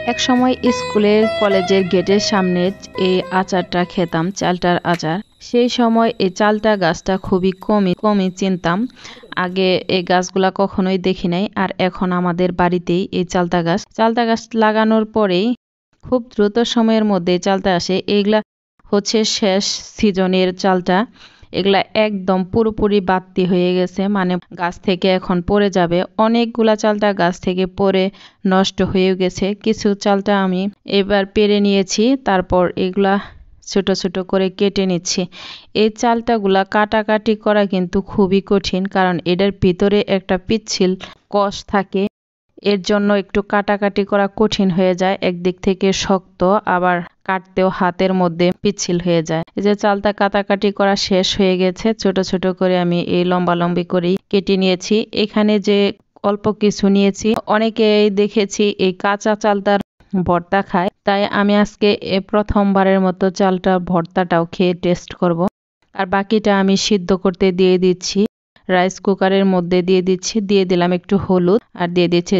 এক সময় স্কুলের কলেজের গেটের সামনে এই আচারটা খেতাম, চালটার আচার। সেই সময় এই চালটা গাছটা খুবই কমই চিনতাম। আগে এই গাছগুলা কখনোই দেখি নাই, আর এখন আমাদের বাড়িতেই এই চালতা গাছ লাগানোর পরেই খুব দ্রুত সময়ের মধ্যে চালতা আসে। এগুলা হচ্ছে শেষ সিজনের চালটা। এগুলা একদম পুরোপুরি বাড়তি হয়ে গেছে, মানে গাছ থেকে এখন পড়ে যাবে। অনেকগুলা চালতা গাছ থেকে পড়ে নষ্ট হয়ে গেছে। কিছু চালতা আমি এবার পেরে নিয়েছি, তারপর এগুলা ছোট ছোট করে কেটে নিচ্ছি। এই চালটাগুলা কাটাকাটি করা কিন্তু খুবই কঠিন, কারণ এটার ভিতরে একটা পিচ্ছিল কষ থাকে। এর জন্য একটু কাটাকাটি করা কঠিন হয়ে যায়। একদিক থেকে শক্ত, আবার কাটতেও হাতের মধ্যে পিচ্ছিল হয়ে যায়। এই যে চালটা কাটাকাটি করা শেষ হয়ে গেছে, ছোট ছোট করে আমি এই লম্বালম্বি করেই কেটে নিয়েছি। এখানে যে অল্প কিছু নিয়েছি, অনেকেই দেখেছি এই কাঁচা চালটার ভর্তা খায়, তাই আমি আজকে প্রথমবারের মতো চালটা ভর্তাটাও খেয়ে টেস্ট করব। আর বাকিটা আমি সিদ্ধ করতে দিয়ে দিচ্ছি। রাইস কুকারের মধ্যে দিয়ে দিলাম একটু হলুদ, আর দিয়ে দিচ্ছি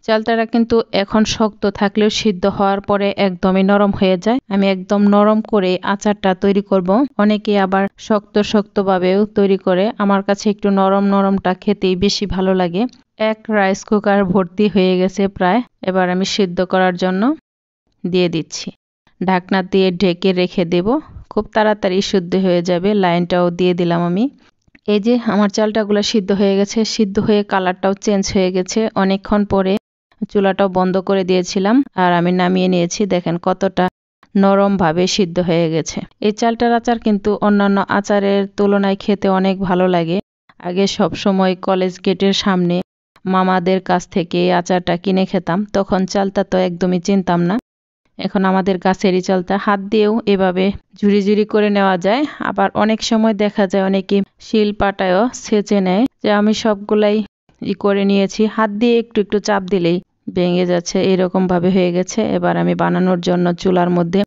চালতাটা কিন্তু এখন শক্ত থাকলেও সিদ্ধ হওয়ার পরে একদমই নরম হয়ে যায়। আমি একদম নরম করে আচারটা তৈরি করব। অনেকে আবার শক্ত ভাবেও তৈরি করে, আমার কাছে একটু নরম নরমটা খেতেই বেশি ভালো লাগে। এক রাইস কুকার ভর্তি হয়ে গেছে প্রায়। এবার আমি সিদ্ধ করার জন্য দিয়ে দিচ্ছি। ঢাকনা দিয়ে ঢেকে রেখে দেব, খুব তাড়াতাড়ি সিদ্ধ হয়ে যাবে। লাইনটাও দিয়ে দিলাম আমি। এই যে আমার চালটাগুলো সিদ্ধ হয়ে গেছে, সিদ্ধ হয়ে কালারটাও চেঞ্জ হয়ে গেছে। অনেকক্ষণ পরে চুলাটাও বন্ধ করে দিয়েছিলাম, আর আমি নামিয়ে নিয়েছি। দেখেন কতটা নরম ভাবে সিদ্ধ হয়ে গেছে। এই চালটার আচার কিন্তু অন্যান্য আচারের তুলনায় খেতে অনেক ভালো লাগে। আগে সব সময় কলেজ গেটের সামনে মামাদের কাছ থেকে এই আচারটা কিনে খেতাম, তখন চালটা তো একদমই চিনতাম না। এখন আমাদের গাছেরই চালতা, হাত দিয়েও এভাবে ঝুরি করে নেওয়া যায়। আবার অনেক সময় দেখা যায় অনেকে শিল পাটায়ও ছেঁচে নেয়। যে আমি সবগুলাই করে নিয়েছি, হাত দিয়ে একটু চাপ দিলেই ভেঙে যাচ্ছে, এরকম ভাবে হয়ে গেছে। এবার আমি বানানোর জন্য চুলার মধ্যে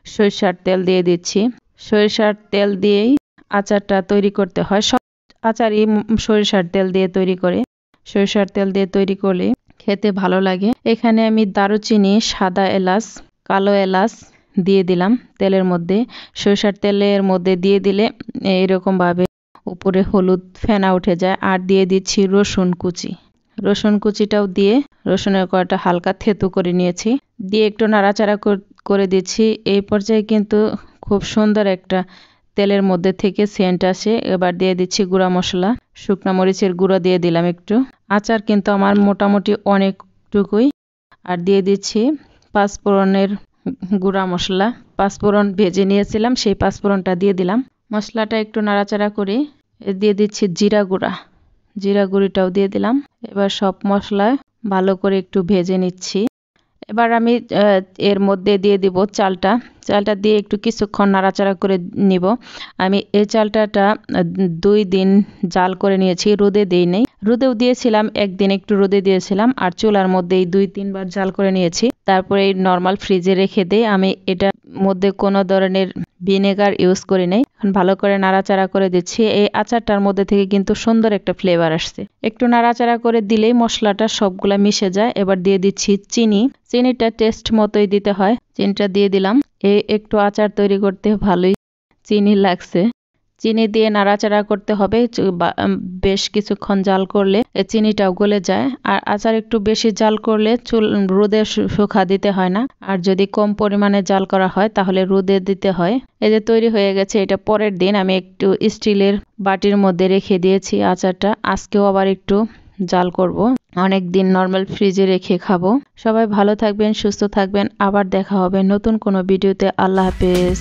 সরিষার তেল দিয়ে দিচ্ছি। সরিষার তেল দিয়েই আচারটা তৈরি করতে হয়। সব আচারই সরিষার তেল দিয়ে তৈরি করে। সরিষার তেল দিয়ে তৈরি করলে খেতে ভালো লাগে। এখানে আমি দারুচিনি, সাদা এলাচ, কালো এলাচ দিয়ে দিলাম তেলের মধ্যে। সরিষার তেলের মধ্যে দিয়ে দিলে এরকম ভাবে উপরে হলুদ ফেনা উঠে যায়। আর দিয়ে দিচ্ছি রসুন কুচিটাও দিয়ে রসুনের কড়াটা হালকা থেতু করে নিয়েছি, দিয়ে একটু নাড়াচাড়া করে দিচ্ছি। এই পর্যায়ে কিন্তু খুব সুন্দর একটা তেলের মধ্যে থেকে সেন্ট আসে। এবার দিয়ে দিচ্ছি গুঁড়া মশলা, শুকনা মরিচের গুঁড়ো দিয়ে দিলাম একটু। আচার কিন্তু আমার মোটামুটি অনেকটুকুই। আর দিয়ে দিচ্ছি পাঁচফোড়নের গুঁড়া মশলা। পাঁচফোড়ন ভেজে নিয়েছিলাম, সেই পাঁচফোড়নটা দিয়ে দিলাম। মশলাটা একটু নাড়াচাড়া করে দিয়ে দিচ্ছি জিরা গুঁড়িটাও দিয়ে দিলাম। এবার সব মশলা ভালো করে একটু ভেজে নিচ্ছি। এবার আমি এর মধ্যে দিয়ে দিব চালটা দিয়ে একটু কিছুক্ষণ নাড়াচাড়া করে নিব। আমি এই চালটাটা 2 দিন জাল করে নিয়েছি, রোদে দেই নাই। রোদেও দিয়েছিলাম, একদিন একটু রোদে দিয়েছিলাম, আর চুলার মধ্যেই 2-3 বার জাল করে নিয়েছি। তারপরে নর্মাল ফ্রিজে রেখে দেই। আমি এটার মধ্যে কোনো ধরনের ভিনেগার ইউজ করি নাই। এখন ভালো করে নাড়াচাড়া করে দিচ্ছি। এই আচারটার মধ্যে থেকে কিন্তু সুন্দর একটা ফ্লেভার আসছে। একটু নাড়াচাড়া করে দিলেই মশলাটা সবগুলা মিশে যায়। এবার দিয়ে দিচ্ছি চিনিটা টেস্ট মতোই দিতে হয়। চিনিটা দিয়ে দিলাম। একটু আচার তৈরি করতে ভালোই চিনি লাগছে। চিনি দিয়ে নাড়াচাড়া করতে হবে। বেশ কিছুক্ষণ জাল করলে চিনিটাও গলে যায়। আর আচার একটু বেশি জাল করলে রোদে শুকা দিতে হয় না, আর যদি কম পরিমাণে জাল করা হয় তাহলে রোদে দিতে হয়। এই যে তৈরি হয়ে গেছে, এটা পরের দিন আমি একটু স্টিলের বাটির মধ্যে রেখে দিয়েছি আচারটা। আজকেও আবার একটু জাল করব, অনেক দিন নরমাল ফ্রিজে রেখে খাবো। সবাই ভালো থাকবেন, সুস্থ থাকবেন। আবার দেখা হবে নতুন কোনো ভিডিওতে। আল্লাহ হাফেজ।